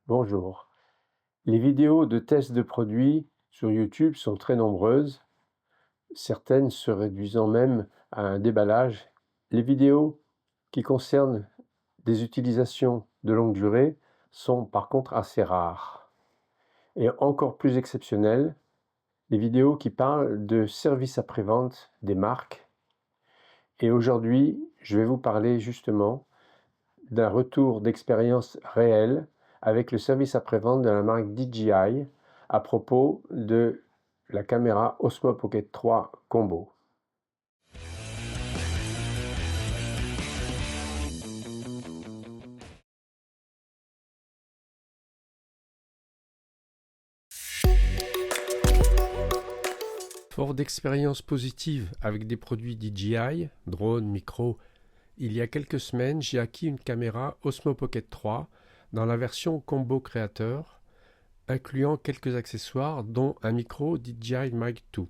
Bonjour. Les vidéos de tests de produits sur YouTube sont très nombreuses, certaines se réduisant même à un déballage. Les vidéos qui concernent des utilisations de longue durée sont par contre assez rares. Et encore plus exceptionnelles, les vidéos qui parlent de services après-vente des marques. Et aujourd'hui, je vais vous parler justement d'un retour d'expérience réelle avec le service après-vente de la marque DJI à propos de la caméra Osmo Pocket 3 Combo. Fort d'expériences positives avec des produits DJI, drones, micros, il y a quelques semaines, j'ai acquis une caméra Osmo Pocket 3 dans la version Combo Creator, incluant quelques accessoires dont un micro DJI Mic 2.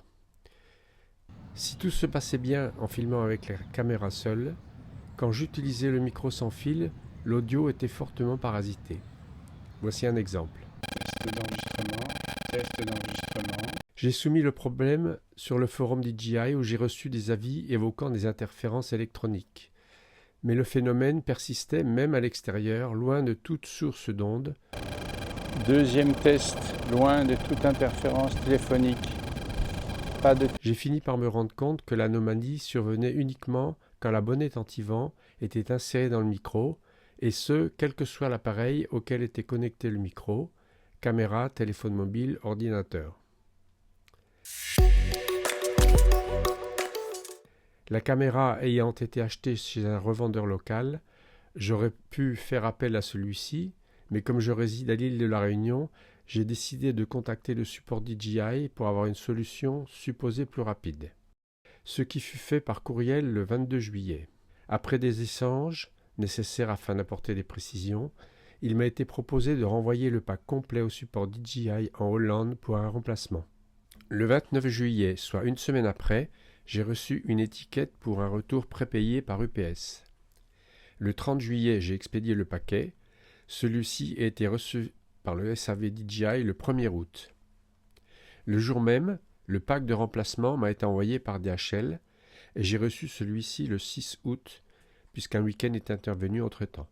Si tout se passait bien en filmant avec la caméra seule, quand j'utilisais le micro sans fil, l'audio était fortement parasité. Voici un exemple. Test d'enregistrement. J'ai soumis le problème sur le forum DJI où j'ai reçu des avis évoquant des interférences électroniques. Mais le phénomène persistait même à l'extérieur, loin de toute source d'ondes. Deuxième test, loin de toute interférence téléphonique. J'ai fini par me rendre compte que l'anomalie survenait uniquement quand la bonnette anti-vent était insérée dans le micro, et ce, quel que soit l'appareil auquel était connecté le micro, caméra, téléphone mobile, ordinateur. La caméra ayant été achetée chez un revendeur local, j'aurais pu faire appel à celui-ci, mais comme je réside à l'île de la Réunion, j'ai décidé de contacter le support DJI pour avoir une solution supposée plus rapide. Ce qui fut fait par courriel le 22 juillet. Après des échanges nécessaires afin d'apporter des précisions, il m'a été proposé de renvoyer le pack complet au support DJI en Hollande pour un remplacement. Le 29 juillet, soit une semaine après, j'ai reçu une étiquette pour un retour prépayé par UPS. Le 30 juillet, j'ai expédié le paquet. Celui-ci a été reçu par le SAV DJI le 1er août. Le jour même, le pack de remplacement m'a été envoyé par DHL et j'ai reçu celui-ci le 6 août, puisqu'un week-end est intervenu entre-temps.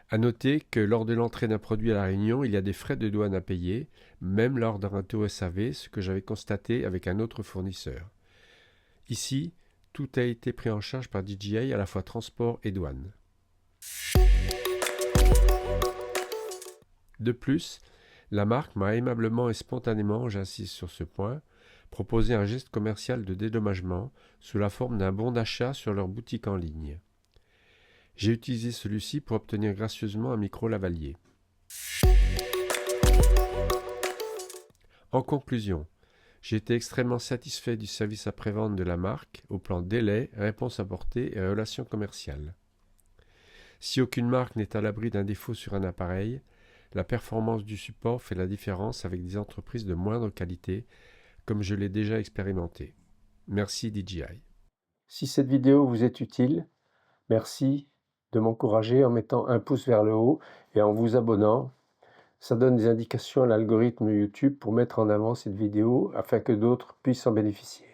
À noter que lors de l'entrée d'un produit à La Réunion, il y a des frais de douane à payer, même lors d'un retour SAV, ce que j'avais constaté avec un autre fournisseur. Ici, tout a été pris en charge par DJI, à la fois transport et douane. De plus, la marque m'a aimablement et spontanément, j'insiste sur ce point, proposé un geste commercial de dédommagement sous la forme d'un bon d'achat sur leur boutique en ligne. J'ai utilisé celui-ci pour obtenir gracieusement un micro lavalier. En conclusion, j'ai été extrêmement satisfait du service après-vente de la marque au plan délai, réponse apportée et relations commerciales. Si aucune marque n'est à l'abri d'un défaut sur un appareil, la performance du support fait la différence avec des entreprises de moindre qualité, comme je l'ai déjà expérimenté. Merci DJI. Si cette vidéo vous est utile, merci de m'encourager en mettant un pouce vers le haut et en vous abonnant. Ça donne des indications à l'algorithme YouTube pour mettre en avant cette vidéo afin que d'autres puissent en bénéficier.